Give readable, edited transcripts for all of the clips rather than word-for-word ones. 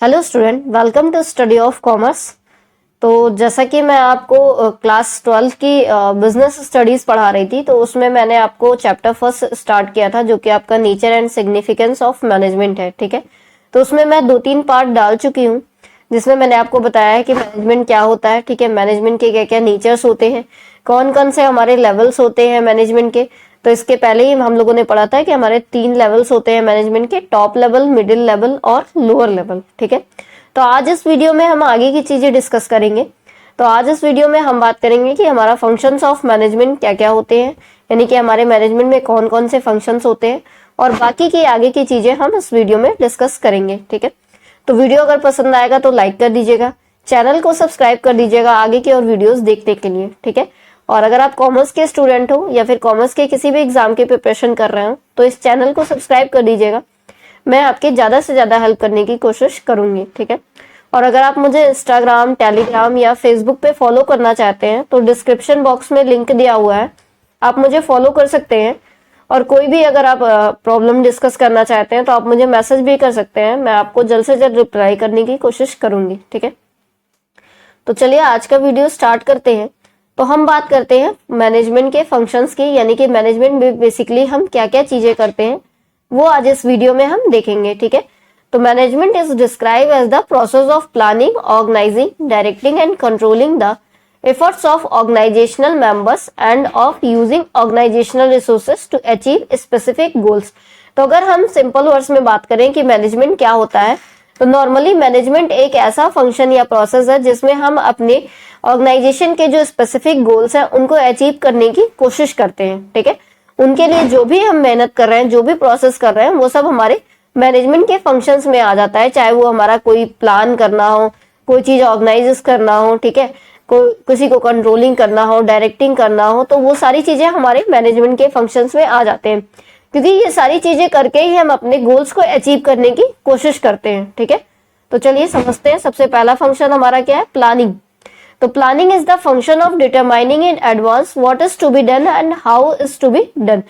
Hello student, welcome to study of commerce. तो जैसा कि मैं आपको क्लास 12 की बिजनेस स्टडीज पढ़ा रही थी, तो उसमें मैंने आपको चैप्टर फर्स्ट स्टार्ट किया था, जो कि आपका nature and significance of management है। ठीक है, तो उसमें मैं 2-3 पार्ट डाल चुकी हूँ, जिसमें मैंने आपको बताया है कि मैनेजमेंट क्या होता है। ठीक है, मैनेजमेंट के क्या क्या नेचर्स होते हैं, कौन कौन से हमारे लेवल्स होते हैं मैनेजमेंट के। तो इसके पहले ही हम लोगों ने पढ़ा था कि हमारे 3 लेवल्स होते हैं मैनेजमेंट के, टॉप लेवल, मिडिल लेवल और लोअर लेवल। ठीक है, तो आज इस वीडियो में हम आगे की चीजें डिस्कस करेंगे। तो आज इस वीडियो में हम बात करेंगे कि हमारा फंक्शंस ऑफ मैनेजमेंट क्या क्या होते हैं, यानी कि हमारे मैनेजमेंट में कौन कौन से फंक्शंस होते हैं, और बाकी की आगे की चीजें हम इस वीडियो में डिस्कस करेंगे। ठीक है, तो वीडियो अगर पसंद आएगा तो लाइक कर दीजिएगा, चैनल को सब्सक्राइब कर दीजिएगा आगे की और वीडियोस देखने के लिए। ठीक है, और अगर आप कॉमर्स के स्टूडेंट हो या फिर कॉमर्स के किसी भी एग्जाम की प्रिपरेशन कर रहे हो, तो इस चैनल को सब्सक्राइब कर दीजिएगा। मैं आपकी ज्यादा से ज्यादा हेल्प करने की कोशिश करूंगी। ठीक है, और अगर आप मुझे इंस्टाग्राम, टेलीग्राम या फेसबुक पे फॉलो करना चाहते हैं, तो डिस्क्रिप्शन बॉक्स में लिंक दिया हुआ है, आप मुझे फॉलो कर सकते हैं। और कोई भी अगर आप प्रॉब्लम डिस्कस करना चाहते हैं तो आप मुझे मैसेज भी कर सकते हैं, मैं आपको जल्द से जल्द रिप्लाई करने की कोशिश करूंगी। ठीक है, तो चलिए आज का वीडियो स्टार्ट करते हैं। तो हम बात करते हैं मैनेजमेंट के फंक्शंस की, यानी कि मैनेजमेंट में बेसिकली हम क्या क्या चीजें करते हैं, वो आज इस वीडियो में हम देखेंगे। ठीक है, तो management is describe as the process of planning, organizing, directing and controlling the efforts of organizational members and of using organizational resources to achieve specific goals। तो अगर हम सिंपल वर्ड्स में बात करें कि मैनेजमेंट क्या होता है, तो नॉर्मली मैनेजमेंट एक ऐसा फंक्शन या प्रोसेस है जिसमें हम अपने ऑर्गेनाइजेशन के जो स्पेसिफिक गोल्स हैं उनको अचीव करने की कोशिश करते हैं। ठीक है, उनके लिए जो भी हम मेहनत कर रहे हैं, जो भी प्रोसेस कर रहे हैं, वो सब हमारे मैनेजमेंट के फंक्शंस में आ जाता है। चाहे वो हमारा कोई प्लान करना हो, कोई चीज ऑर्गेनाइज करना हो, ठीक है, किसी को कंट्रोलिंग करना हो, डायरेक्टिंग करना हो, तो वो सारी चीजें हमारे मैनेजमेंट के फंक्शंस में आ जाते हैं, क्योंकि ये सारी चीजें करके ही हम अपने गोल्स को अचीव करने की कोशिश करते हैं। ठीक है, तो चलिए समझते हैं। सबसे पहला फंक्शन हमारा क्या है? प्लानिंग। तो planning is the function of determining in advance what is to be done and how is to be done.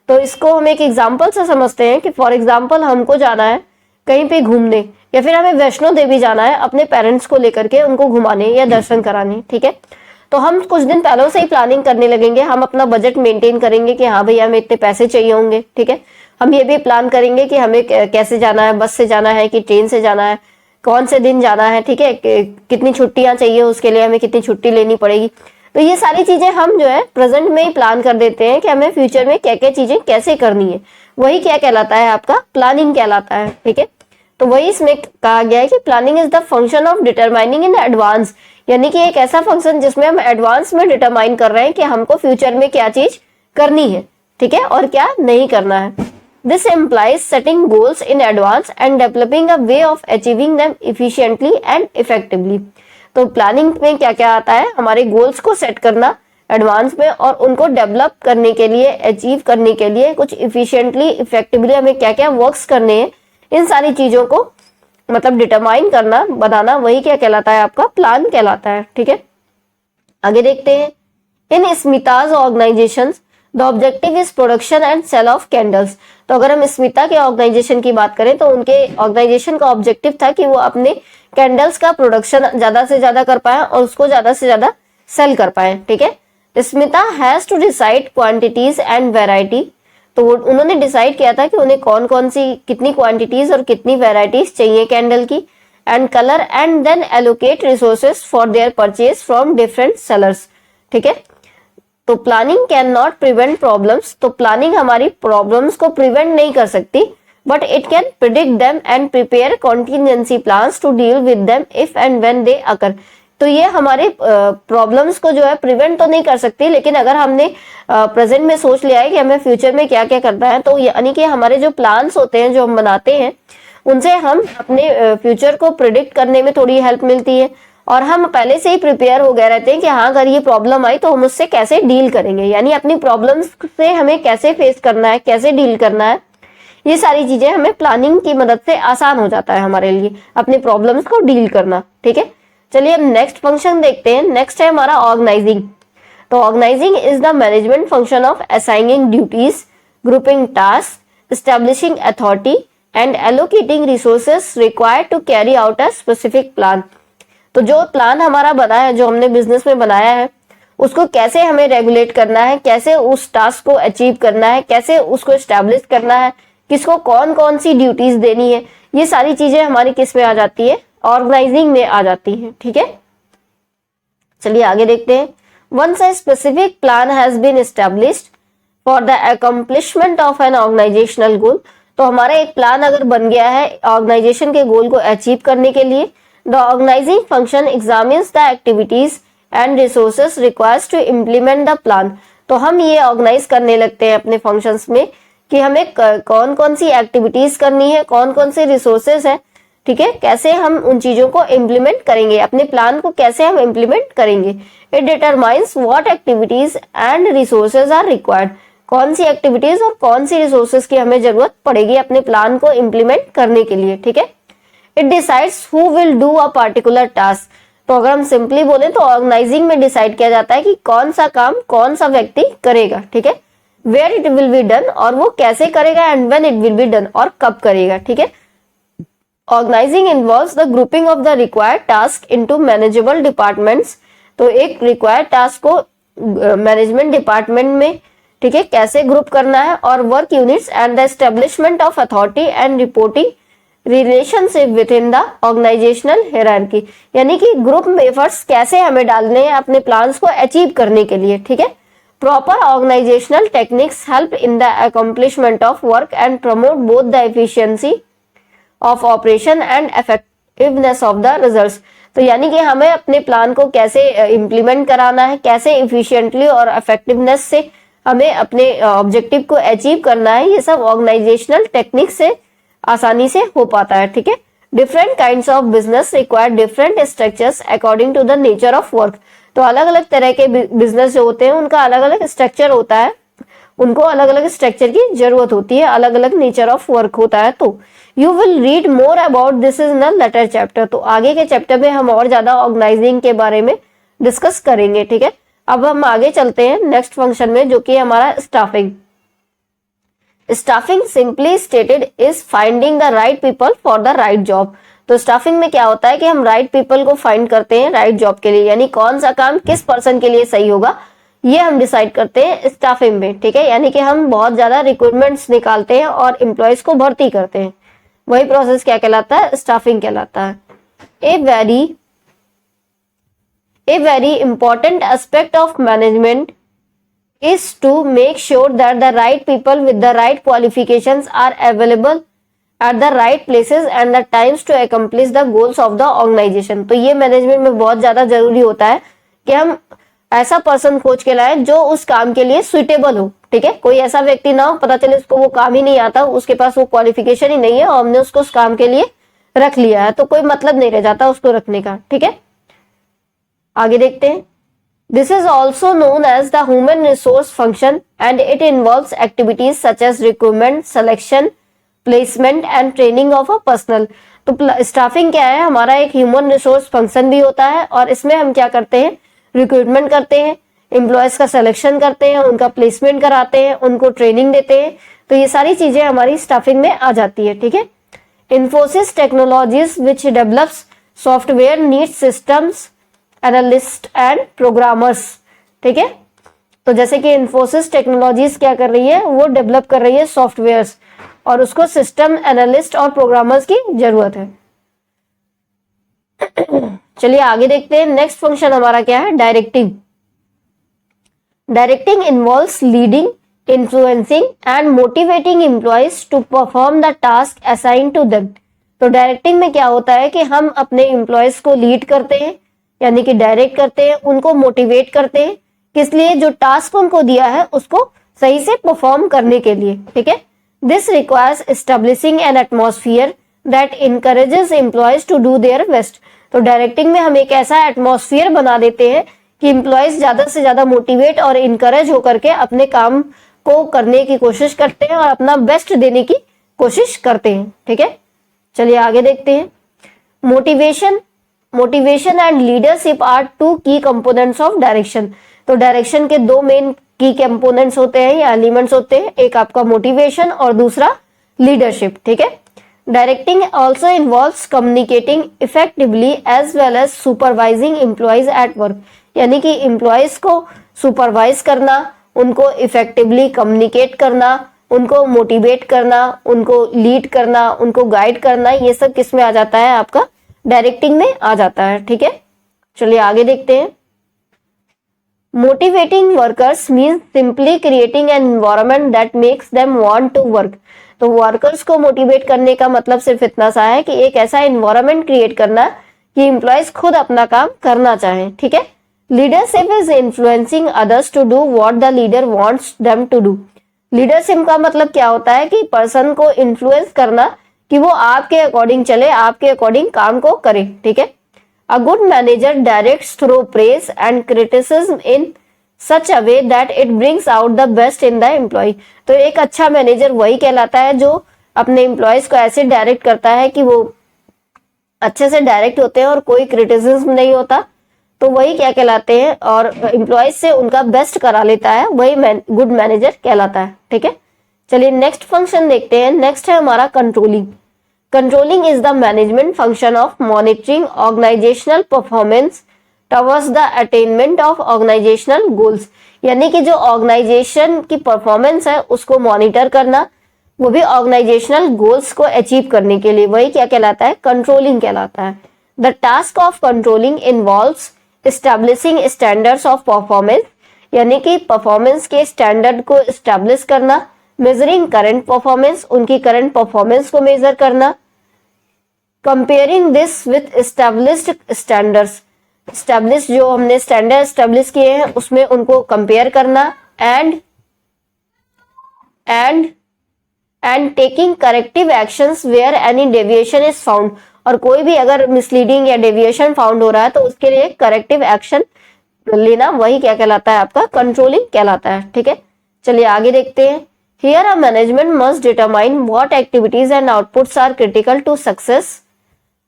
तो इसको हम एक एग्जाम्पल से समझते हैं कि फॉर एग्जाम्पल हमको जाना है कहीं पे घूमने, या फिर हमें वैष्णो देवी जाना है अपने पेरेंट्स को लेकर के उनको घुमाने या दर्शन कराने। ठीक है, तो हम कुछ दिन पहले से ही प्लानिंग करने लगेंगे, हम अपना बजट मेंटेन करेंगे कि हाँ भैया हमें इतने पैसे चाहिए होंगे। ठीक है, हम ये भी प्लान करेंगे कि हमें कैसे जाना है, बस से जाना है कि ट्रेन से जाना है, कौन से दिन जाना है, ठीक है, कितनी छुट्टियां चाहिए, उसके लिए हमें कितनी छुट्टी लेनी पड़ेगी। तो ये सारी चीजें हम जो है प्रेजेंट में ही प्लान कर देते हैं कि हमें फ्यूचर में क्या क्या चीजें कैसे करनी है। वही क्या कहलाता है? आपका प्लानिंग कहलाता है। ठीक है, तो वही इसमें कहा गया है कि planning is the function of determining in advance, यानी कि एक ऐसा फंक्शन जिसमें हम एडवांस में डिटरमाइन कर रहे हैं कि हमको फ्यूचर में क्या चीज करनी है, ठीक है, और क्या नहीं करना है। This implies setting goals in advance and developing a way of achieving them efficiently and effectively। तो प्लानिंग में क्या क्या आता है? हमारे गोल्स को सेट करना एडवांस में, और उनको डेवलप करने के लिए, अचीव करने के लिए कुछ इफिशिएंटली, इफेक्टिवली हमें क्या क्या वर्क्स करने हैं, इन सारी चीजों को मतलब डिटरमाइन करना, बनाना, वही क्या कहलाता है? आपका प्लान कहलाता है। ठीक है, आगे देखते हैं। In Smita's organisations the objective is production and sale of candles. तो अगर हम स्मिता के ऑर्गेनाइजेशन की बात करें, तो उनके ऑर्गेनाइजेशन का ऑब्जेक्टिव था कि वो अपने कैंडल्स का प्रोडक्शन ज्यादा से ज्यादा कर पाए और उसको ज्यादा से ज्यादा सेल कर पाए। ठीक है, Smita has to decide quantities and variety. तो उन्होंने डिसाइड किया था कि उन्हें कौन कौन सी, कितनी क्वांटिटीज और कितनी वेराइटीज चाहिए कैंडल की, and colour, and then allocate resources for their purchase from different sellers. ठीक है, तो planning can not prevent problems. तो प्लानिंग हमारी प्रॉब्लम्स को प्रिवेंट नहीं कर सकती, but it can predict them and prepare contingency plans to deal with them if and when they occur. तो ये हमारे प्रॉब्लम्स को जो है प्रिवेंट तो नहीं कर सकती, लेकिन अगर हमने प्रेजेंट में सोच लिया है कि हमें फ्यूचर में क्या क्या करना है, तो यानी कि हमारे जो प्लान्स होते हैं, जो हम बनाते हैं, उनसे हम अपने फ्यूचर को प्रिडिक्ट करने में थोड़ी हेल्प मिलती है, और हम पहले से ही प्रिपेयर हो गए रहते हैं कि हाँ अगर ये प्रॉब्लम आई तो हम उससे कैसे डील करेंगे, यानी अपनी प्रॉब्लम्स से हमें कैसे फेस करना है, कैसे डील करना है। ये सारी चीजें हमें प्लानिंग की मदद से आसान हो जाता है हमारे लिए अपनी प्रॉब्लम्स को डील करना। ठीक है, चलिए अब नेक्स्ट फंक्शन देखते हैं। नेक्स्ट है हमारा ऑर्गेनाइजिंग। तो organizing is the management function of assigning duties, grouping task, establishing authority, and allocating resources required to carry out a specific plan। तो जो प्लान हमारा बना है, जो हमने बिजनेस में बनाया है, उसको कैसे हमें रेगुलेट करना है, कैसे उस टास्क को अचीव करना है, कैसे उसको एस्टेब्लिश करना है, किसको कौन कौन सी ड्यूटीज देनी है, ये सारी चीजें हमारी किस में आ जाती है, ऑर्गेनाइजिंग में आ जाती है। ठीक है, चलिए आगे देखते हैं। Once a specific plan has been established for the accomplishment of an organizational goal, तो हमारा एक प्लान अगर बन गया है ऑर्गेनाइजेशन के गोल को अचीव करने के लिए, the organizing function examines the activities and resources requires to implement the plan. तो हम ये ऑर्गेनाइज करने लगते हैं अपने फंक्शंस में कि हमें कौन कौन सी एक्टिविटीज करनी है, कौन कौन से रिसोर्सेस है, ठीक है, कैसे हम उन चीजों को इम्प्लीमेंट करेंगे, अपने प्लान को कैसे हम इम्प्लीमेंट करेंगे। It determines what activities and resources are required, कौन सी एक्टिविटीज और कौन सी रिसोर्सेज की हमें जरूरत पड़ेगी अपने प्लान को इम्प्लीमेंट करने के लिए। ठीक है, it decides who will do a particular task. तो अगर हम सिंपली बोले तो ऑर्गेनाइजिंग में डिसाइड किया जाता है कि कौन सा काम कौन सा व्यक्ति करेगा। ठीक है, where it will be done, और वो कैसे करेगा, and when it will be done, और कब करेगा। ठीक है, organizing involves the grouping of the required task into manageable departments. तो एक रिक्वायर्ड टास्क को मैनेजमेंट डिपार्टमेंट में, ठीक है, कैसे ग्रुप करना है, और work units and the establishment of authority and reporting relationship within the organizational hierarchy, यानी कि ग्रुप में एफर्ट्स कैसे हमें डालने हैं अपने प्लान्स को अचीव करने के लिए। ठीक है, proper organizational techniques help in the accomplishment of work and promote both the efficiency of operation and effectiveness of the results. तो यानी कि हमें अपने प्लान को कैसे इम्प्लीमेंट कराना है, कैसे इफिशिएंटली और इफेक्टिवनेस से हमें अपने ऑब्जेक्टिव को अचीव करना है, ये सब ऑर्गेनाइजेशनल टेक्निक से आसानी से हो पाता है। ठीक है, different kinds of business require different structures according to the nature of work. तो अलग अलग तरह के बिजनेस जो होते हैं उनका अलग अलग स्ट्रक्चर होता है, उनको अलग अलग स्ट्रक्चर की जरूरत होती है, अलग अलग नेचर ऑफ वर्क होता है। तो you will read more about this in the later chapter. तो आगे के चैप्टर में हम और ज्यादा ऑर्गेनाइजिंग के बारे में डिस्कस करेंगे। ठीक है, अब हम आगे चलते हैं नेक्स्ट फंक्शन में, जो कि हमारा staffing. Staffing simply stated is finding the right people for the right job. तो स्टाफिंग में क्या होता है कि हम राइट पीपल को फाइंड करते हैं राइट जॉब के लिए, यानी कौन सा काम किस पर्सन के लिए सही होगा, ये हम डिसाइड करते हैं स्टाफिंग में। ठीक है, यानी कि हम बहुत ज्यादा रिक्रूटमेंट्स निकालते हैं और एम्प्लॉयज को भर्ती करते हैं, वही प्रोसेस क्या कहलाता है, स्टाफिंग कहलाता है। A very important aspect of management is to make sure that the right people with the right qualifications are available at the right places and the times to accomplish the goals of the organization। तो ये management में बहुत ज्यादा जरूरी होता है कि हम ऐसा पर्सन खोज के लाएं जो उस काम के लिए सुइटेबल हो। ठीक है, कोई ऐसा व्यक्ति ना हो पता चले उसको वो काम ही नहीं आता, उसके पास वो क्वालिफिकेशन ही नहीं है और हमने उसको उस काम के लिए रख लिया है, तो कोई मतलब नहीं रह जाता उसको रखने का। ठीक है, आगे देखते हैं। This is also known as the human resource function and it involves activities such as recruitment, selection, placement and training of a personnel। तो स्टाफिंग क्या है, हमारा एक ह्यूमन रिसोर्स फंक्शन भी होता है और इसमें हम क्या करते हैं, रिक्रूटमेंट करते हैं, एम्प्लॉयज का सिलेक्शन करते हैं, उनका प्लेसमेंट कराते हैं, उनको ट्रेनिंग देते हैं। तो ये सारी चीजें हमारी स्टाफिंग में आ जाती है। ठीक है, Infosys technologies which develops software needs systems analyst and programmers. ठीक है, तो जैसे कि इन्फोसिस टेक्नोलॉजीज क्या कर रही है, वो डेवलप कर रही है सॉफ्टवेयर्स और उसको सिस्टम एनालिस्ट और प्रोग्रामर्स की जरूरत है। चलिए आगे देखते हैं। नेक्स्ट फंक्शन हमारा क्या है, directing. Directing involves leading, influencing and motivating employees to perform the task assigned to them. तो डायरेक्टिंग में क्या होता है कि हम अपने एम्प्लॉयज को लीड करते हैं, यानी कि डायरेक्ट करते हैं, उनको मोटिवेट करते हैं, किस लिए, जो टास्क उनको दिया है उसको सही से परफॉर्म करने के लिए। ठीक है, this requires establishing an atmosphere that encourages employees to do their best. तो डायरेक्टिंग में हम एक ऐसा एटमॉस्फियर बना देते हैं कि एम्प्लॉयज ज्यादा से ज्यादा मोटिवेट और इनकरेज होकर के अपने काम को करने की कोशिश करते हैं और अपना बेस्ट देने की कोशिश करते हैं। ठीक है, चलिए आगे देखते हैं। Motivation and leadership are two key components of direction. तो डायरेक्शन के दो मेन की कंपोनेंट्स होते हैं या एलिमेंट्स होते हैं, एक आपका मोटिवेशन और दूसरा लीडरशिप। ठीक है, directing also involves communicating effectively as well as supervising employees at work, यानी कि एम्प्लॉयज को सुपरवाइज करना, उनको इफेक्टिवली कम्युनिकेट करना, उनको मोटिवेट करना, उनको लीड करना, उनको गाइड करना, ये सब किस में आ जाता है, आपका डायरेक्टिंग में आ जाता है। ठीक है, चलिए आगे देखते हैं। Motivating workers means simply creating an environment that makes them want to work. तो वर्कर्स को मोटिवेट करने का मतलब सिर्फ इतना सा है कि एक ऐसा एनवायरनमेंट क्रिएट करना कि एम्प्लॉयज खुद अपना काम करना चाहें। ठीक है, leadership is influencing others to do what the leader wants them to do. Leadership का मतलब क्या होता है कि पर्सन को इन्फ्लुएंस करना कि वो आपके अकॉर्डिंग चले, आपके अकॉर्डिंग काम को करे। ठीक है, A good manager directs through praise and criticism in such a way that it brings out the best in the employee। तो एक अच्छा मैनेजर वही कहलाता है जो अपने एम्प्लॉयज को ऐसे डायरेक्ट करता है कि वो अच्छे से डायरेक्ट होते हैं और कोई क्रिटिसिज्म नहीं होता, तो वही क्या कहलाते हैं, और एम्प्लॉयज से उनका बेस्ट करा लेता है, वही गुड मैनेजर कहलाता है। ठीक है, चलिए नेक्स्ट फंक्शन देखते हैं। नेक्स्ट है हमारा controlling. Controlling is the management function of monitoring organizational performance towards the attainment of organizational goals। यानी कि जो ऑर्गेनाइजेशन की परफॉर्मेंस है उसको मॉनिटर करना, वो भी ऑर्गेनाइजेशनल गोल्स को अचीव करने के लिए, वही क्या कहलाता है, कंट्रोलिंग कहलाता है। The task of controlling involves establishing standards of performance, यानी कि परफॉर्मेंस के स्टैंडर्ड को एस्टैब्लिश करना, मेजरिंग करंट परफॉर्मेंस, उनकी करंट परफॉर्मेंस को मेजर करना, comparing this with established standards, establish जो हमने स्टैंडर्ड एस्टैब्लिश किए हैं उसमें उनको कंपेयर करना, and taking corrective actions where any deviation is found. और कोई भी अगर मिसलीडिंग या डेविएशन फाउंड हो रहा है तो उसके लिए करेक्टिव एक्शन लेना, वही क्या कहलाता है, आपका कंट्रोलिंग कहलाता है। ठीक है, चलिए आगे देखते हैं। Here a management must determine what activities and outputs are critical to success,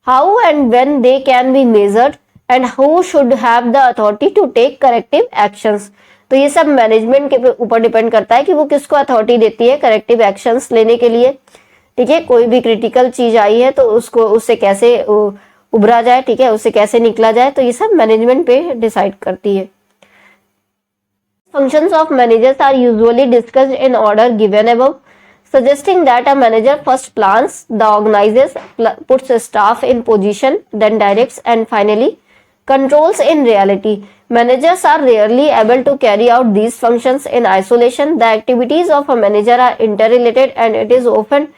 how and when they can be measured, and who should have the authority to take corrective actions। तो ये सब मैनेजमेंट के ऊपर depend करता है कि वो किसको अथॉरिटी देती है करेक्टिव एक्शंस लेने के लिए। ठीक है, कोई भी क्रिटिकल चीज आई है तो उससे कैसे उभरा जाए, ठीक है, उससे कैसे निकला जाए, तो ये सब मैनेजमेंट पे डिसाइड करती है। Functions of managers are usually discussed in order given above, suggesting that a manager first plans, then organizes, puts staff in position, then directs, and finally controls in reality. Managers are rarely able to carry out these functions in isolation. The activities of a manager are interrelated and it is often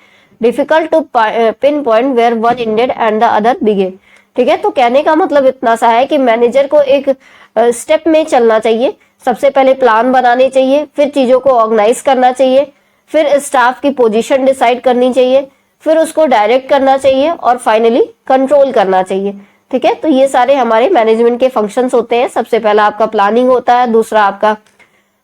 difficult to pinpoint where one ended and the other began। ठीक है, तो कहने का मतलब इतना सा है कि मैनेजर को एक स्टेप में चलना चाहिए। सबसे पहले प्लान बनाने चाहिए, फिर चीजों को ऑर्गेनाइज करना चाहिए, फिर स्टाफ की पोजीशन डिसाइड करनी चाहिए, फिर उसको डायरेक्ट करना चाहिए और फाइनली कंट्रोल करना चाहिए। ठीक है, तो ये सारे हमारे मैनेजमेंट के फंक्शंस होते हैं। सबसे पहला आपका प्लानिंग होता है, दूसरा आपका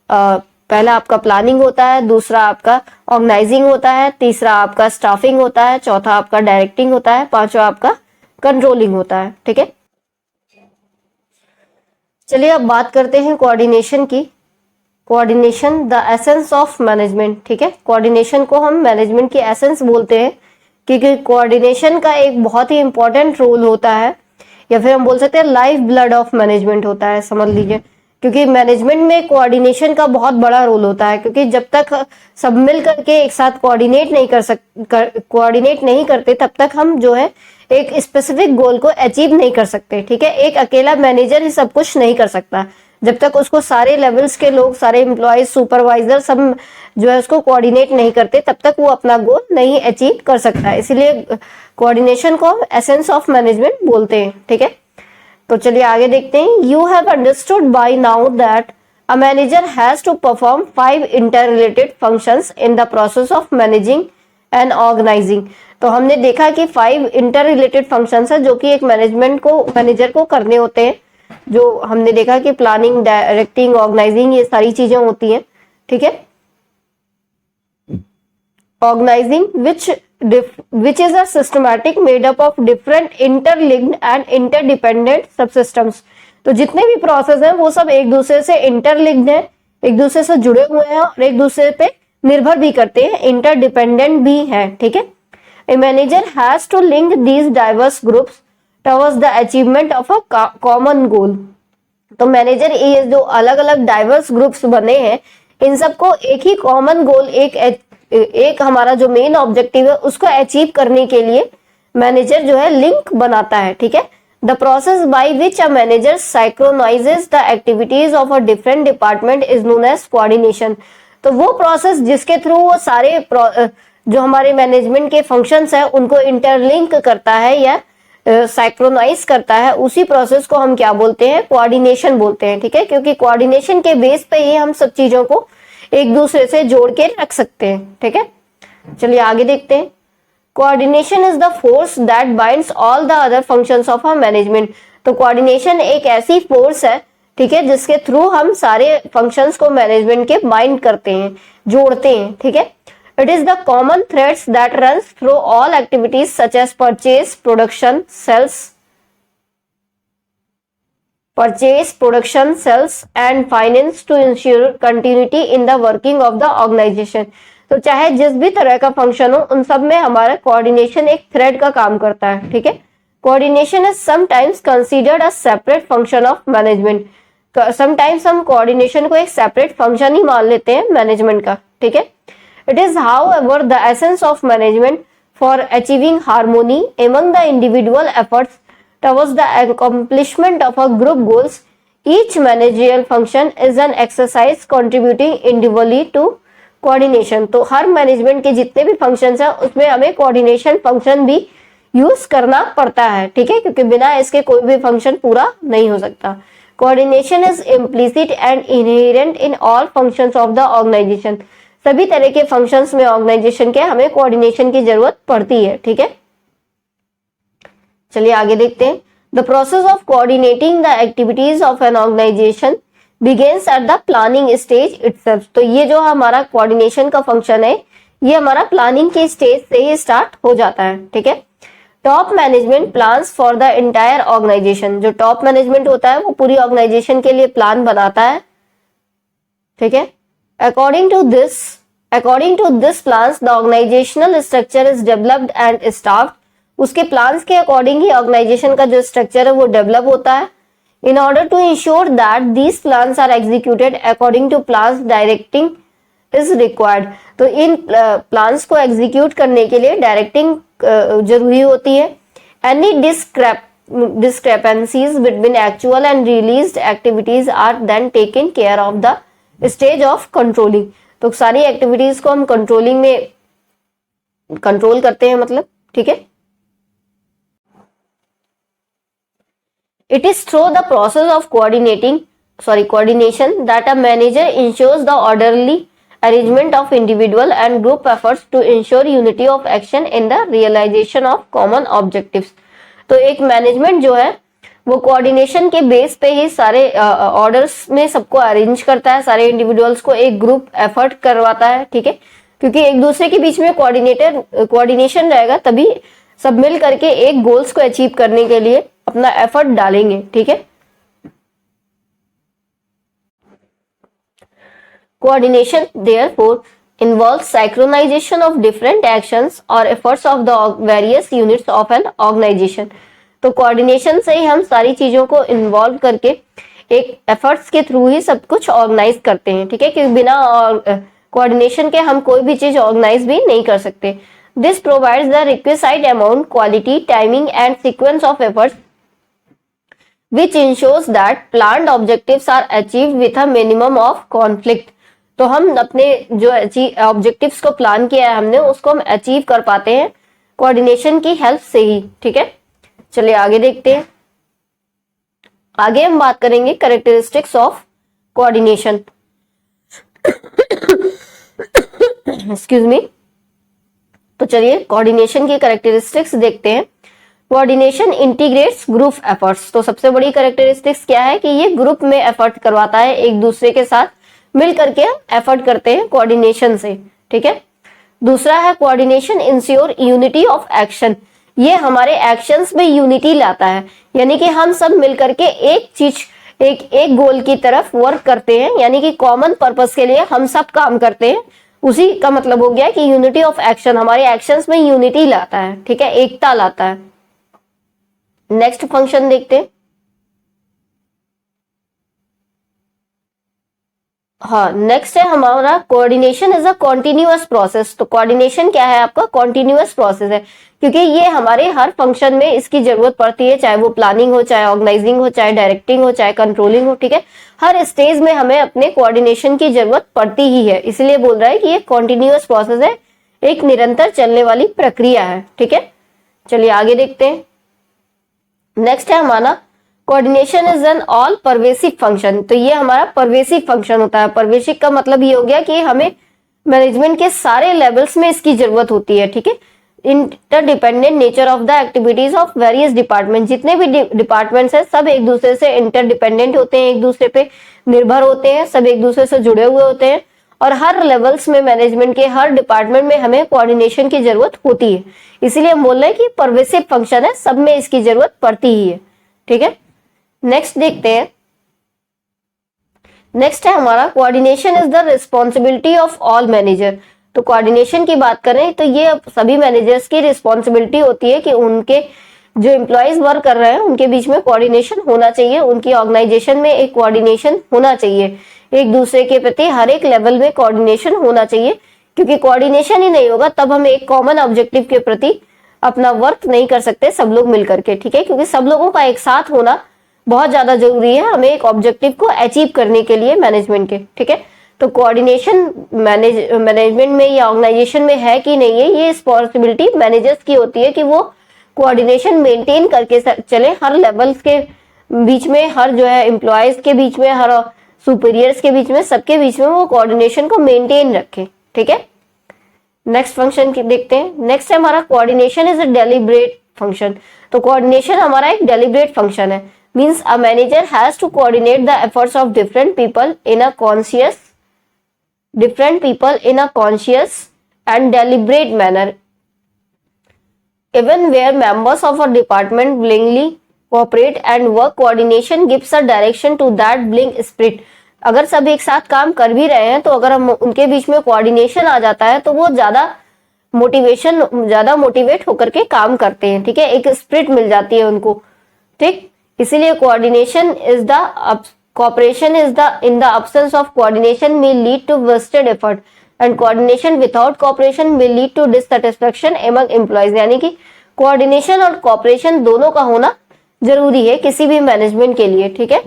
पहला आपका प्लानिंग होता है, दूसरा आपका ऑर्गेनाइजिंग होता है, तीसरा आपका स्टाफिंग होता है, चौथा आपका डायरेक्टिंग होता है, पांचवा आपका कंट्रोलिंग होता है। ठीक है, चलिए अब बात करते हैं कोऑर्डिनेशन की। Coordination the essence of management. ठीक है, कोऑर्डिनेशन को हम मैनेजमेंट की एसेंस बोलते हैं क्योंकि कोऑर्डिनेशन का एक बहुत ही इंपॉर्टेंट रोल होता है, या फिर हम बोल सकते हैं लाइफ ब्लड ऑफ मैनेजमेंट होता है, समझ लीजिए। क्योंकि मैनेजमेंट में कोऑर्डिनेशन का बहुत बड़ा रोल होता है, क्योंकि जब तक सब मिल करके एक साथ कोऑर्डिनेट नहीं करते तब तक हम जो है एक स्पेसिफिक गोल को अचीव नहीं कर सकते। ठीक है, एक अकेला मैनेजर ही सब कुछ नहीं कर सकता, जब तक उसको सारे लेवल्स के लोग, सारे एम्प्लॉयज, सुपरवाइजर सब जो है उसको कोऑर्डिनेट नहीं करते, तब तक वो अपना गोल नहीं अचीव कर सकता। इसीलिए कोऑर्डिनेशन को हम एसेंस ऑफ मैनेजमेंट बोलते हैं। ठीक है, तो चलिए आगे देखते हैं। You have understood by now that a manager has to perform 5 interrelated functions in the process of managing and organizing. तो हमने देखा कि 5 इंटर रिलेटेड फंक्शंस है जो कि एक मैनेजर को करने होते हैं, जो हमने देखा कि प्लानिंग, डायरेक्टिंग, ऑर्गेनाइजिंग, ये सारी चीजें होती हैं। ठीक है, organising which is a systematic made up of different interlinked and interdependent subsystems। तो जितने भी प्रोसेस हैं वो सब एक दूसरे से इंटरलिंक्ड हैं, एक दूसरे से जुड़े हुए हैं और एक दूसरे पे निर्भर भी करते हैं, इंटरडिपेंडेंट भी हैं। ठीक है, a manager has to link these diverse groups towards the achievement of a common goal. तो मैनेजर ये जो अलग अलग डाइवर्स ग्रुप्स बने हैं इन सबको एक ही कॉमन गोल, एक हमारा जो मेन ऑब्जेक्टिव है उसको अचीव करने के लिए मैनेजर जो है लिंक बनाता है। ठीक है, the process by which a manager synchronises the activities of a different department is known as coordination. तो वो प्रोसेस जिसके थ्रू वो सारे जो हमारे मैनेजमेंट के फंक्शंस है उनको इंटरलिंक करता है या साइक्रोनाइज करता है, उसी प्रोसेस को हम क्या बोलते हैं, कोऑर्डिनेशन बोलते हैं। ठीक है, क्योंकि कोऑर्डिनेशन के बेस पे ही हम सब चीजों को एक दूसरे से जोड़ के रख सकते हैं। ठीक है, चलिए आगे देखते हैं। Coordination is the force that binds all the other functions of a management. तो कोऑर्डिनेशन एक ऐसी फोर्स है, ठीक है, जिसके थ्रू हम सारे फंक्शंस को मैनेजमेंट के बाइंड करते हैं, जोड़ते हैं। ठीक है, it is the common threads that runs through all activities such as purchase, production, sales and finance to ensure continuity in the working of the organization. तो चाहे जिस भी तरह का फंक्शन हो उन सब में हमारा कोऑर्डिनेशन एक थ्रेड का काम करता है। ठीक है, coordination is sometimes considered a separate function of management. Sometimes हम कोऑर्डिनेशन को एक सेपरेट फंक्शन ही मान लेते हैं मैनेजमेंट का। ठीक है, it is however the essence of management for achieving harmony among the individual efforts towards the accomplishment of a group goals. Each managerial function is an exercise contributing individually to coordination. तो हर management के जितने भी functions हैं उसमें हमें coordination function भी use करना पड़ता है। ठीक है, क्योंकि बिना इसके कोई भी फंक्शन पूरा नहीं हो सकता। Coordination is implicit and inherent in all functions of the organization. सभी तरह के फंक्शंस में ऑर्गेनाइजेशन के हमें कोऑर्डिनेशन की जरूरत पड़ती है। ठीक है, चलिए आगे देखते हैं। The process of coordinating the activities of an organization begins at the planning stage itself. तो ये जो हमारा कोऑर्डिनेशन का फंक्शन है ये हमारा प्लानिंग के स्टेज से ही स्टार्ट हो जाता है। ठीक है, top management plans for the entire organization. जो टॉप मैनेजमेंट होता है वो पूरी ऑर्गेनाइजेशन के लिए प्लान बनाता है। ठीक है, according to this plans the organizational structure is developed and staffed. उसके प्लान्स के अकॉर्डिंग ही ऑर्गेनाइजेशन का जो स्ट्रक्चर है वो डेवलप होता है। In order to ensure that these plans are executed according to plans directing is required. तो इन प्लान्स को एग्जीक्यूट करने के लिए डायरेक्टिंग जरूरी होती है। Any discrepancies between actual and released activities are then taken care of the stage of controlling. तो सारी एक्टिविटीज को हम कंट्रोलिंग में कंट्रोल करते हैं मतलब। ठीक है, it is through the process of coordination that a manager ensures the orderly arrangement of individual and group efforts to ensure unity of action in the realization of common objectives. तो एक management जो है वो coordination के base पे ही सारे orders में सबको अरेंज करता है, सारे इंडिविजुअल्स को एक ग्रुप एफर्ट करवाता है। ठीक है, क्योंकि एक दूसरे के बीच में कोऑर्डिनेशन रहेगा तभी सब मिल करके एक गोल्स को अचीव करने के लिए अपना एफर्ट डालेंगे। ठीक है, coordination therefore involves synchronisation of different actions और efforts of the various units of an organisation. तो कोऑर्डिनेशन से ही हम सारी चीजों को इन्वॉल्व करके एक एफर्ट्स के थ्रू ही सब कुछ ऑर्गेनाइज करते हैं। ठीक है, क्योंकि बिना कोऑर्डिनेशन के हम कोई भी चीज ऑर्गेनाइज भी नहीं कर सकते। This provides the requisite amount, quality, timing and sequence of efforts which ensures that planned objectives are achieved with a minimum of conflict. तो हम अपने जो ऑब्जेक्टिव्स को प्लान किया है हमने उसको हम अचीव कर पाते हैं कोऑर्डिनेशन की हेल्प से ही। ठीक है, चलिए आगे देखते हैं। आगे हम बात करेंगे characteristics of coordination. Excuse me. तो चलिए कोऑर्डिनेशन की कैरेक्टरिस्टिक्स देखते हैं। Coordination integrates group efforts. तो सबसे बड़ी कैरेक्टरिस्टिक्स क्या है कि ये ग्रुप में एफर्ट करवाता है, एक दूसरे के साथ मिल करके एफर्ट करते हैं कोऑर्डिनेशन से। ठीक है, दूसरा है coordination ensure unity of action. ये हमारे एक्शंस में यूनिटी लाता है, यानी कि हम सब मिल करके एक चीज एक गोल की तरफ वर्क करते हैं, यानी कि कॉमन पर्पस के लिए हम सब काम करते हैं। उसी का मतलब हो गया कि यूनिटी ऑफ एक्शन, हमारे एक्शंस में यूनिटी लाता है, ठीक है, एकता लाता है। नेक्स्ट फंक्शन देखते हैं। हाँ, नेक्स्ट है हमारा coordination is a continuous process. तो कोऑर्डिनेशन क्या है आपका? कॉन्टिन्यूअस प्रोसेस है, क्योंकि ये हमारे हर फंक्शन में इसकी जरूरत पड़ती है, चाहे वो प्लानिंग हो, चाहे ऑर्गेनाइजिंग हो, चाहे डायरेक्टिंग हो, चाहे कंट्रोलिंग हो, ठीक है। हर स्टेज में हमें अपने कोऑर्डिनेशन की जरूरत पड़ती ही है, इसलिए बोल रहा है कि ये कॉन्टिन्यूअस प्रोसेस है, एक निरंतर चलने वाली प्रक्रिया है, ठीक है। चलिए आगे देखते हैं। नेक्स्ट है हमारा coordination is an all pervasive function. तो ये हमारा परवेसिव फंक्शन होता है। परवेसिव का मतलब ये हो गया कि हमें मैनेजमेंट के सारे लेवल्स में इसकी जरूरत होती है, ठीक है। Interdependent nature of the activities of various department, जितने भी डिपार्टमेंट्स हैं सब एक दूसरे से इंटरडिपेंडेंट होते हैं, एक दूसरे पे निर्भर होते हैं, सब एक दूसरे से जुड़े हुए होते हैं, और हर लेवल्स में मैनेजमेंट के हर डिपार्टमेंट में हमें कोऑर्डिनेशन की जरूरत होती है। इसीलिए हम बोल रहे हैं कि परवेसिव फंक्शन है, सब में इसकी जरूरत पड़ती ही है, ठीक है। नेक्स्ट देखते हैं। नेक्स्ट है हमारा coordination is the responsibility of all manager. तो कोऑर्डिनेशन की बात करें तो ये सभी मैनेजर्स की रिस्पॉन्सिबिलिटी होती है कि उनके जो एम्प्लॉयज वर्क कर रहे हैं उनके बीच में कोऑर्डिनेशन होना चाहिए, उनकी ऑर्गेनाइजेशन में एक कोऑर्डिनेशन होना चाहिए, एक दूसरे के प्रति हर एक लेवल में कोऑर्डिनेशन होना चाहिए, क्योंकि कोऑर्डिनेशन ही नहीं होगा तब हम एक कॉमन ऑब्जेक्टिव के प्रति अपना वर्क नहीं कर सकते सब लोग मिलकर के, ठीक है। क्योंकि सब लोगों का एक साथ होना बहुत ज्यादा जरूरी है हमें एक ऑब्जेक्टिव को अचीव करने के लिए मैनेजमेंट के, ठीक है। तो कोऑर्डिनेशन मैनेजमेंट में या ऑर्गेनाइजेशन में है कि नहीं है, ये रिस्पॉन्सिबिलिटी मैनेजर्स की होती है कि वो कोऑर्डिनेशन मेंटेन करके चले, हर लेवल्स के बीच में, हर जो है एम्प्लॉयज के बीच में, हर सुपीरियर्स के बीच में, सबके बीच में वो कोऑर्डिनेशन को मेंटेन रखें, ठीक है। नेक्स्ट फंक्शन देखते हैं। नेक्स्ट है हमारा coordination is a deliberate function. तो कोऑर्डिनेशन हमारा एक डेलिब्रेट फंक्शन है, means a manager has to coordinate the efforts of different people in a conscious and deliberate manner, even where members of a department willingly cooperate and work. Coordination gives a direction to that willing spirit. अगर सब एक साथ काम कर भी रहे हैं तो अगर हम उनके बीच में कोऑर्डिनेशन आ जाता है तो वो ज्यादा मोटिवेट होकर के काम करते हैं, ठीक है, एक स्पिरिट मिल जाती है उनको, ठीक। इसीलिए coordination is the cooperation is the in the absence of coordination may lead to wasted effort and coordination without cooperation will lead to dissatisfaction among employees। यानी कि कोऑर्डिनेशन और कॉपरेशन दोनों का होना जरूरी है किसी भी मैनेजमेंट के लिए, ठीक है।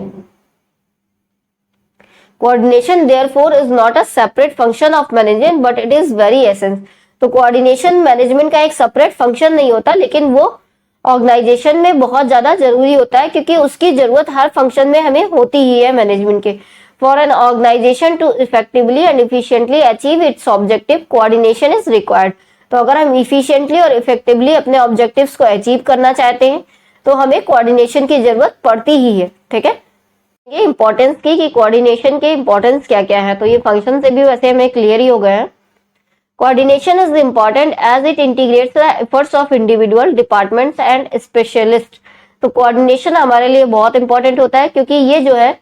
Coordination therefore is not a separate function of management but it is very essence। तो कोऑर्डिनेशन मैनेजमेंट का एक सेपरेट फंक्शन नहीं होता, लेकिन वो ऑर्गेनाइजेशन में बहुत ज्यादा जरूरी होता है, क्योंकि उसकी जरूरत हर फंक्शन में हमें होती ही है मैनेजमेंट के। For an organization to effectively and efficiently achieve its objective coordination is required. तो अगर हम इफिशिएंटली और इफेक्टिवली अपने ऑब्जेक्टिव्स को अचीव करना चाहते हैं तो हमें कोऑर्डिनेशन की जरूरत पड़ती ही है, ठीक है। ये इंपॉर्टेंस की कि कोऑर्डिनेशन के इंपॉर्टेंस क्या क्या है, तो ये फंक्शन से भी वैसे हमें क्लियर ही हो गए हैं। Coordination is important as it integrates the efforts of individual departments and specialists। तो कोऑर्डिनेशन हमारे लिए बहुत इंपॉर्टेंट होता है क्योंकि ये जो है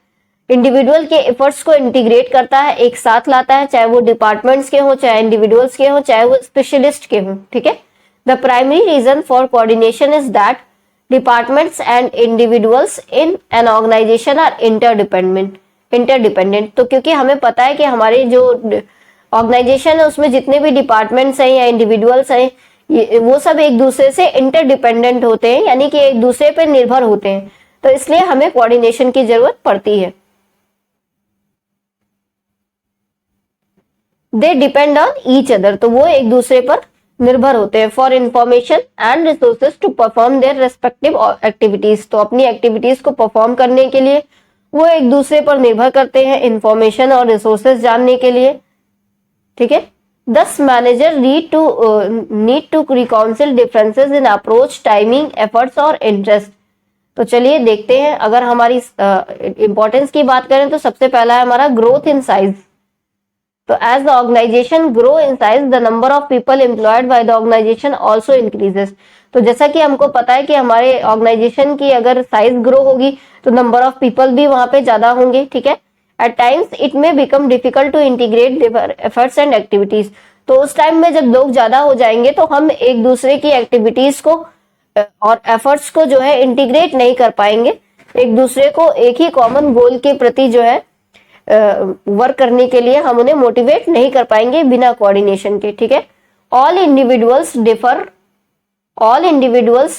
इंडिविजुअल के एफर्ट्स को इंटीग्रेट करता है, एक साथ लाता है, चाहे वो डिपार्टमेंट्स के हो, चाहे इंडिविजुअल्स के हो, चाहे वो स्पेशलिस्ट के हो, ठीक है। The primary reason for coordination is that departments and individuals in an organization are interdependent. तो क्योंकि हमें पता है कि हमारे जो ऑर्गेनाइजेशन है उसमें जितने भी डिपार्टमेंट्स हैं या इंडिविजुअल्स हैं वो सब एक दूसरे से इंटरडिपेंडेंट होते हैं, यानी कि एक दूसरे पर निर्भर होते हैं, तो इसलिए हमें कोऑर्डिनेशन की जरूरत पड़ती है। They depend on each other, तो वो एक दूसरे पर निर्भर होते हैं। For information and resources to perform their respective activities, तो अपनी एक्टिविटीज को परफॉर्म करने के लिए वो एक दूसरे पर निर्भर करते हैं, इंफॉर्मेशन और रिसोर्सेज जानने के लिए, ठीक है। Thus manager need to reconcile differences in approach, timing, efforts और इंटरेस्ट। तो चलिए देखते हैं, अगर हमारी इंपॉर्टेंस की बात करें तो सबसे पहला है हमारा ग्रोथ इन साइज। तो as the organization grow in size the number of people employed by the organization also increases. तो जैसा कि हमको पता है कि हमारे ऑर्गेनाइजेशन की अगर साइज ग्रो होगी तो नंबर ऑफ पीपल भी वहां पे ज्यादा होंगे, ठीक है। At times it may become difficult to integrate their efforts and activities. तो उस टाइम में जब लोग ज्यादा हो जाएंगे तो हम एक दूसरे की एक्टिविटीज को और एफर्ट्स को जो है इंटीग्रेट नहीं कर पाएंगे, एक दूसरे को एक ही कॉमन गोल के प्रति जो है वर्क करने के लिए हम उन्हें मोटिवेट नहीं कर पाएंगे बिना कोऑर्डिनेशन के। ठीक है, all individuals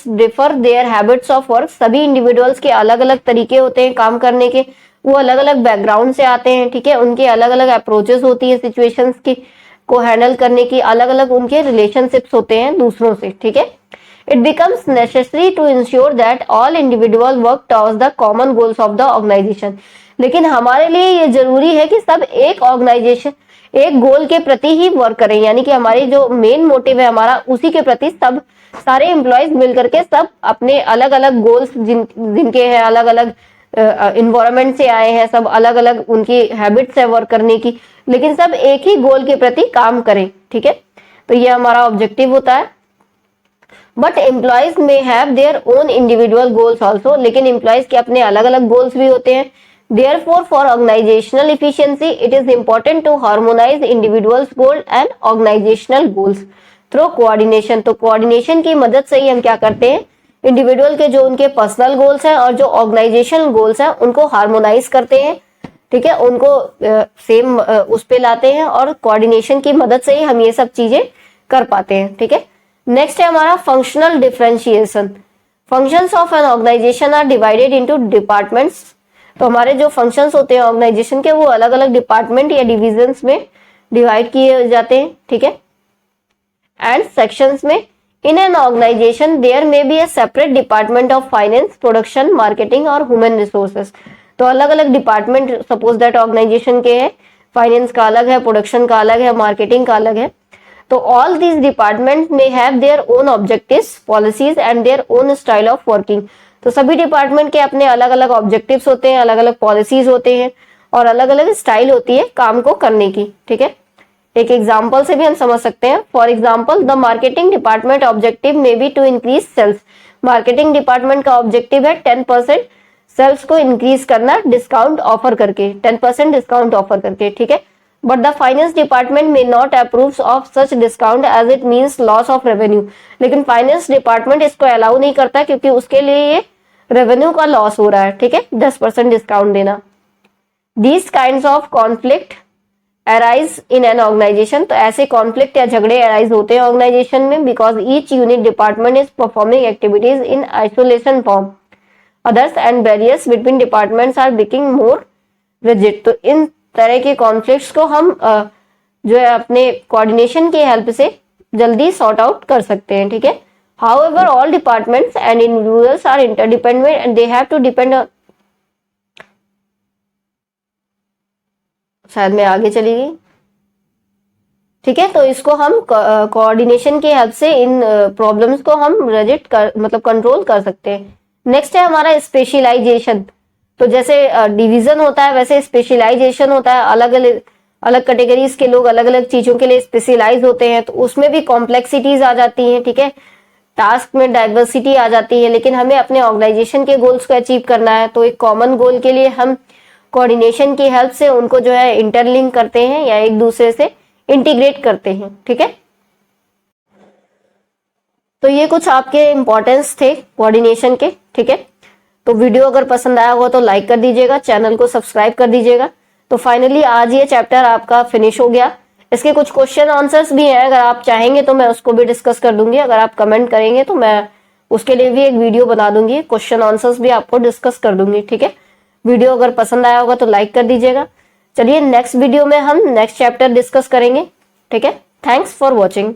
differ their habits of work. सभी इंडिविजुअल्स के अलग अलग तरीके होते हैं काम करने के, वो अलग अलग बैकग्राउंड से आते हैं। ठीक है, उनके अलग अलग अप्रोचेस होती है सिचुएशंस की को हैंडल करने की, अलग अलग उनके रिलेशनशिप्स होते हैं दूसरों से। ठीक है, it becomes necessary to ensure that all individual work towards the common goals of the organization. लेकिन हमारे लिए ये जरूरी है कि सब एक ऑर्गेनाइजेशन एक गोल के प्रति ही वर्क करें, यानी कि हमारी जो मेन मोटिव है हमारा उसी के प्रति सब सारे एम्प्लॉयज मिलकर के सब अपने अलग अलग गोल्स जिनके हैं, अलग अलग इन्वायरमेंट से आए हैं, सब अलग अलग उनकी हैबिट्स है वर्क करने की, लेकिन सब एक ही गोल के प्रति काम करें। ठीक है, तो ये हमारा ऑब्जेक्टिव होता है। बट एम्प्लॉयज में have their own individual goals also, लेकिन एम्प्लॉयज के अपने अलग अलग गोल्स भी होते हैं। Therefore, for organizational efficiency, it is important to harmonize individuals' goals and organizational goals through coordination। तो कोऑर्डिनेशन की मदद से ही हम क्या करते हैं, इंडिविजुअल के जो उनके पर्सनल गोल्स हैं और जो ऑर्गेनाइजेशनल गोल्स हैं उनको हार्मोनाइज करते हैं। ठीक है, उनको सेम उस पे लाते हैं और कोऑर्डिनेशन की मदद से ही हम ये सब चीजें कर पाते हैं। ठीक है, नेक्स्ट है हमारा functional differentiation. Functions of an organization are divided into departments. तो हमारे जो फंक्शंस होते हैं ऑर्गेनाइजेशन के वो अलग अलग डिपार्टमेंट या डिविजन्स में डिवाइड किए जाते हैं। ठीक है, एंड सेक्शंस में। In an organization there may be a separate department of finance, production, marketing और ह्यूमन रिसोर्सेज। तो अलग अलग डिपार्टमेंट सपोज दैट ऑर्गेनाइजेशन के हैं, फाइनेंस का अलग है, प्रोडक्शन का अलग है, मार्केटिंग का अलग है। तो all these department may have their own objectives, policies and their own style of working. तो सभी डिपार्टमेंट के अपने अलग अलग ऑब्जेक्टिव्स होते हैं, अलग अलग पॉलिसीज होते हैं और अलग अलग स्टाइल होती है काम को करने की। ठीक है, एक एग्जांपल से भी हम समझ सकते हैं। For example, the marketing department objective may be to increase sales. Marketing department का ऑब्जेक्टिव है 10% सेल्स को इंक्रीज करना डिस्काउंट ऑफर करके, 10% डिस्काउंट ऑफर करके। ठीक है, but the finance department may not approve of such discount as it means loss of revenue. लेकिन finance department इसको अलाउ नहीं करता क्योंकि उसके लिए ये रेवेन्यू का लॉस हो रहा है। ठीक है, 10% डिस्काउंट देना। These kinds of conflict arise in an organisation. तो ऐसे कॉन्फ्लिक्ट या झगड़े अराइज होते हैं ऑर्गेनाइजेशन में because each unit department is performing activities in isolation from others and barriers between departments are becoming more rigid. तो इन तरह के कॉन्फ्लिक्ट्स को हम जो है अपने कोऑर्डिनेशन की हेल्प से जल्दी सॉर्ट आउट कर सकते हैं। ठीक है, however all departments and individuals are interdependent and they have to depend on। शायद मैं आगे चली गई। ठीक है, तो इसको हम कोऑर्डिनेशन की हेल्प से इन प्रॉब्लम्स को हम रेजिट कर मतलब कंट्रोल कर सकते हैं। नेक्स्ट है हमारा स्पेशलाइजेशन। तो जैसे डिवीजन होता है वैसे स्पेशलाइजेशन होता है, अलग अलग अलग कैटेगरीज के लोग अलग अलग चीजों के लिए स्पेशलाइज होते हैं, तो उसमें भी कॉम्प्लेक्सिटीज आ जाती हैं। ठीक है, टास्क में डाइवर्सिटी आ जाती है, लेकिन हमें अपने ऑर्गेनाइजेशन के गोल्स को अचीव करना है तो एक कॉमन गोल के लिए हम कोऑर्डिनेशन की हेल्प से उनको जो है इंटरलिंक करते हैं या एक दूसरे से इंटीग्रेट करते हैं। ठीक है, तो ये कुछ आपके इंपॉर्टेंस थे कोऑर्डिनेशन के। ठीक है, तो वीडियो अगर पसंद आया हो तो लाइक कर दीजिएगा, चैनल को सब्सक्राइब कर दीजिएगा। तो फाइनली आज ये चैप्टर आपका फिनिश हो गया। इसके कुछ क्वेश्चन आंसर्स भी हैं, अगर आप चाहेंगे तो मैं उसको भी डिस्कस कर दूंगी। अगर आप कमेंट करेंगे तो मैं उसके लिए भी एक वीडियो बना दूंगी, क्वेश्चन आंसर्स भी आपको डिस्कस कर दूंगी। ठीक है, वीडियो अगर पसंद आया होगा तो लाइक कर दीजिएगा। चलिए नेक्स्ट वीडियो में हम नेक्स्ट चैप्टर डिस्कस करेंगे। ठीक है, थैंक्स फॉर वॉचिंग।